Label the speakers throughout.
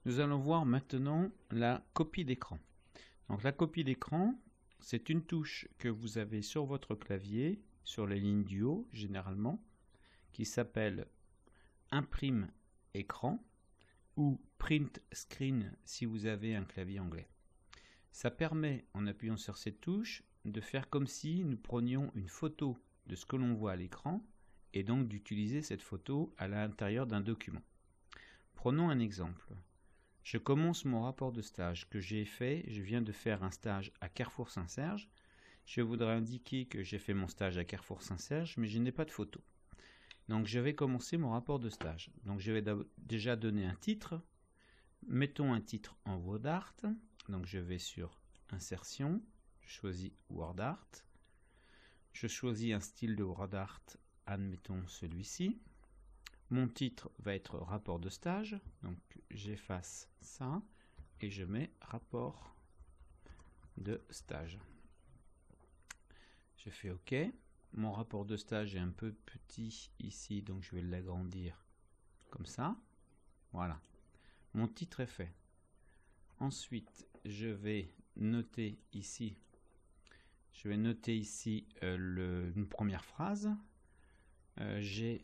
Speaker 1: Nous allons voir maintenant la copie d'écran. Donc la copie d'écran, c'est une touche que vous avez sur votre clavier, sur les lignes du haut généralement, qui s'appelle imprime écran ou print screen si vous avez un clavier anglais. Ça permet, en appuyant sur cette touche, de faire comme si nous prenions une photo de ce que l'on voit à l'écran et donc d'utiliser cette photo à l'intérieur d'un document. Prenons un exemple. Je commence mon rapport de stage que j'ai fait. Je viens de faire un stage à Carrefour Saint-Serge. Je voudrais indiquer que j'ai fait mon stage à Carrefour Saint-Serge, mais je n'ai pas de photo. Donc je vais commencer mon rapport de stage. Donc je vais déjà donner un titre. Mettons un titre en WordArt. Donc je vais sur Insertion. Je choisis WordArt. Je choisis un style de WordArt. Admettons celui-ci. Mon titre va être rapport de stage, donc j'efface ça et je mets rapport de stage. Je fais OK. Mon rapport de stage est un peu petit ici, donc je vais l'agrandir comme ça. Voilà. Mon titre est fait. Ensuite, je vais noter ici. Je vais noter ici une première phrase. J'ai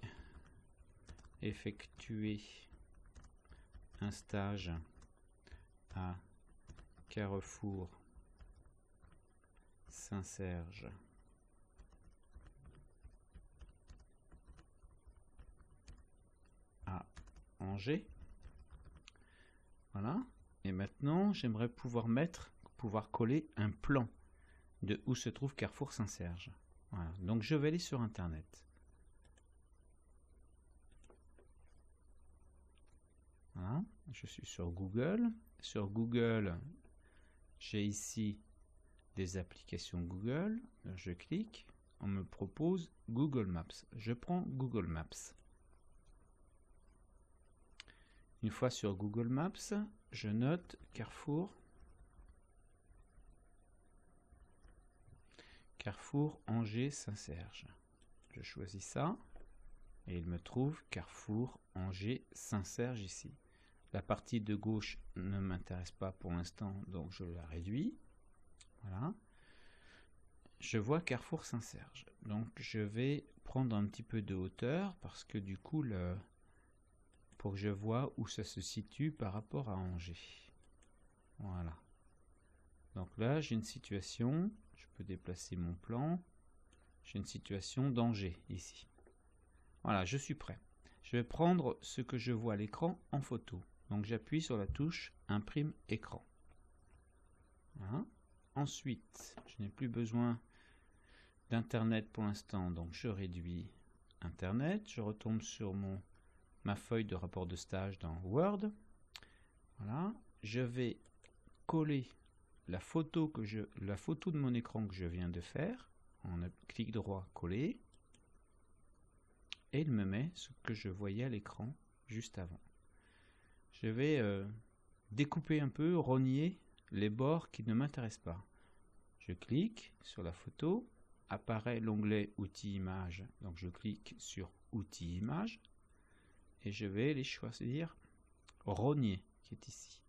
Speaker 1: effectué un stage à Carrefour Saint-Serge à Angers. Voilà. Et maintenant, j'aimerais pouvoir coller un plan de où se trouve Carrefour Saint-Serge. Voilà. Donc je vais aller sur Internet. Voilà. Je suis sur Google. Sur Google, j'ai ici des applications Google. Je clique. On me propose Google Maps. Je prends Google Maps. Une fois sur Google Maps, je note Carrefour Angers Saint-Serge. Je choisis ça et il me trouve Carrefour Angers Saint-Serge ici. La partie de gauche ne m'intéresse pas pour l'instant, donc je la réduis. Voilà. Je vois Carrefour Saint-Serge. Donc je vais prendre un petit peu de hauteur parce que du coup, pour que je vois où ça se situe par rapport à Angers. Voilà. Donc là, j'ai une situation, je peux déplacer mon plan. J'ai une situation d'Angers ici. Voilà, je suis prêt. Je vais prendre ce que je vois à l'écran en photo. Donc j'appuie sur la touche imprime écran. Voilà. Ensuite, je n'ai plus besoin d'internet pour l'instant, donc je réduis internet. Je retombe sur ma feuille de rapport de stage dans Word. Voilà. Je vais coller la photo de mon écran que je viens de faire. On clic droit, coller. Et il me met ce que je voyais à l'écran juste avant. Je vais découper un peu, rogner les bords qui ne m'intéressent pas. Je clique sur la photo, apparaît l'onglet outils images, donc je clique sur outils images et je vais les choisir rogner qui est ici.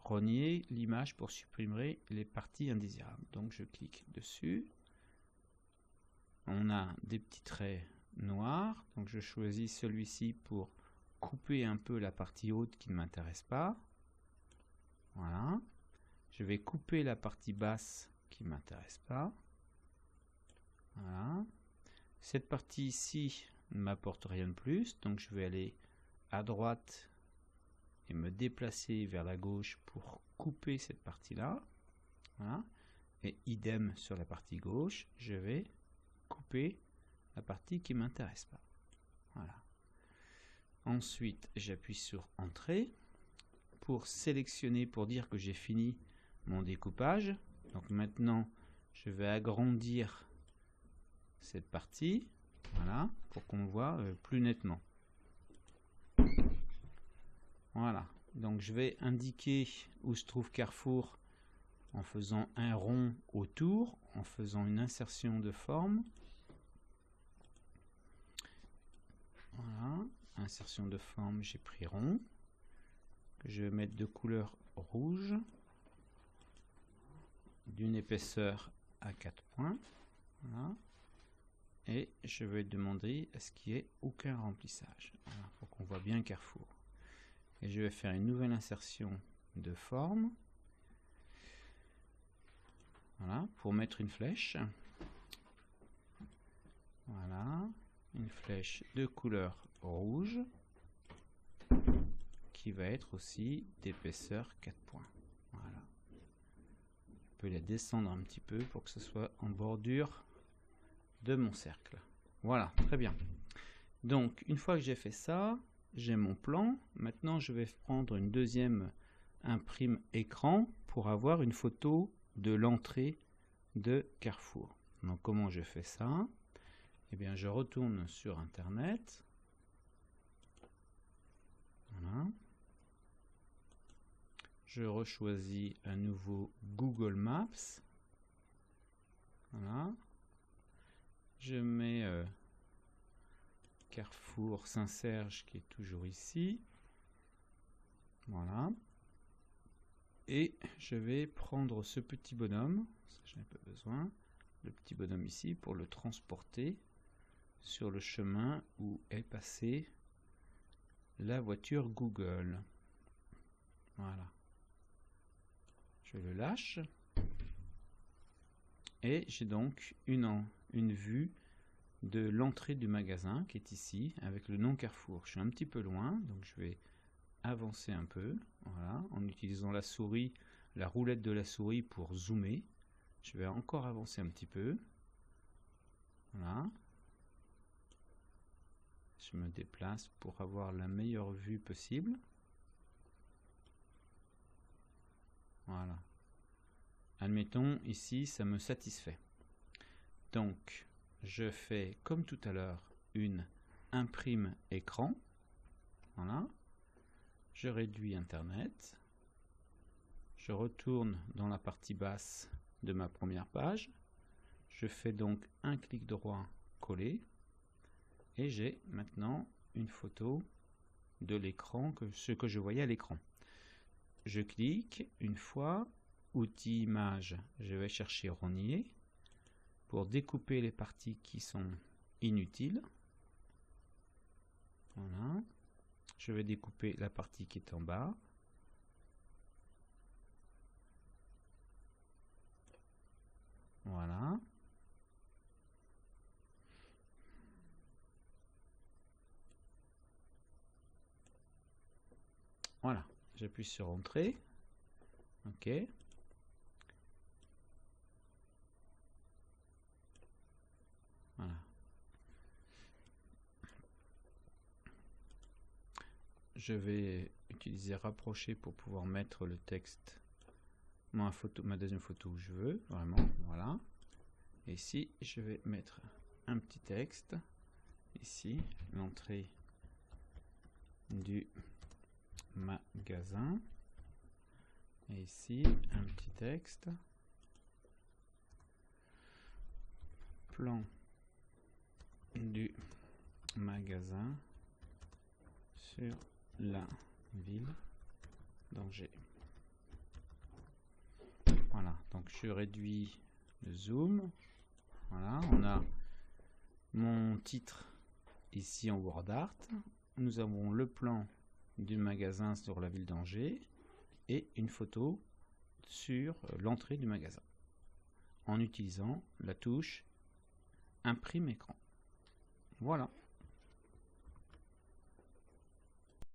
Speaker 1: Rogner l'image pour supprimer les parties indésirables. Donc je clique dessus. On a des petits traits noirs, donc je choisis celui-ci pour couper un peu la partie haute qui ne m'intéresse pas. Voilà. Je vais couper la partie basse qui ne m'intéresse pas. Voilà. Cette partie ici ne m'apporte rien de plus, donc je vais aller à droite et me déplacer vers la gauche pour couper cette partie-là. Voilà. Et idem sur la partie gauche, je vais couper la partie qui ne m'intéresse pas. Voilà. Ensuite, j'appuie sur Entrée pour sélectionner, pour dire que j'ai fini mon découpage. Donc maintenant, je vais agrandir cette partie, voilà, pour qu'on voit plus nettement. Voilà. Donc je vais indiquer où se trouve Carrefour en faisant un rond autour, en faisant une insertion de forme. Voilà, insertion de forme, j'ai pris rond. que je vais mettre de couleur rouge, d'une épaisseur à 4 points. Voilà. Et je vais demander à ce qu'il n'y ait aucun remplissage. Voilà, pour qu'on voit bien Carrefour. Et je vais faire une nouvelle insertion de forme. Voilà, pour mettre une flèche. Voilà, une flèche de couleur rouge qui va être aussi d'épaisseur 4 points. Voilà. Je peux la descendre un petit peu pour que ce soit en bordure de mon cercle. Voilà, très bien. Donc, une fois que j'ai fait ça, j'ai mon plan. Maintenant, je vais prendre une deuxième imprime écran pour avoir une photo de l'entrée de Carrefour. Donc, comment je fais ça? Eh bien, je retourne sur Internet. Voilà. Je rechoisis à nouveau Google Maps. Voilà. Je mets Carrefour Saint-Serge qui est toujours ici. Voilà. Et je vais prendre ce petit bonhomme, ça je n'ai pas besoin, le petit bonhomme ici pour le transporter sur le chemin où est passée la voiture Google. Voilà. Je le lâche. Et j'ai donc une vue de l'entrée du magasin qui est ici avec le nom Carrefour. Je suis un petit peu loin, donc je vais avancer un peu, voilà, en utilisant la souris, la roulette de la souris pour zoomer. Je vais encore avancer un petit peu. Voilà. Je me déplace pour avoir la meilleure vue possible. Voilà. Admettons, ici, ça me satisfait. Donc, je fais, comme tout à l'heure, une imprime écran. Voilà. Je réduis Internet. Je retourne dans la partie basse de ma première page. Je fais donc un clic droit, coller. Et j'ai maintenant une photo de l'écran, ce que je voyais à l'écran. Je clique une fois. Outil image, je vais chercher rogner pour découper les parties qui sont inutiles. Voilà. Je vais découper la partie qui est en bas. Voilà. Voilà. J'appuie sur Entrée. OK. Voilà. Je vais utiliser rapprocher pour pouvoir mettre le texte, ma deuxième photo où je veux, vraiment, voilà. Et ici, je vais mettre un petit texte, ici, l'entrée du magasin, et ici, un petit texte, plan du magasin sur la ville d'Angers. Voilà, donc je réduis le zoom. Voilà, on a mon titre ici en WordArt. Nous avons le plan du magasin sur la ville d'Angers et une photo sur l'entrée du magasin en utilisant la touche imprime écran. Voilà.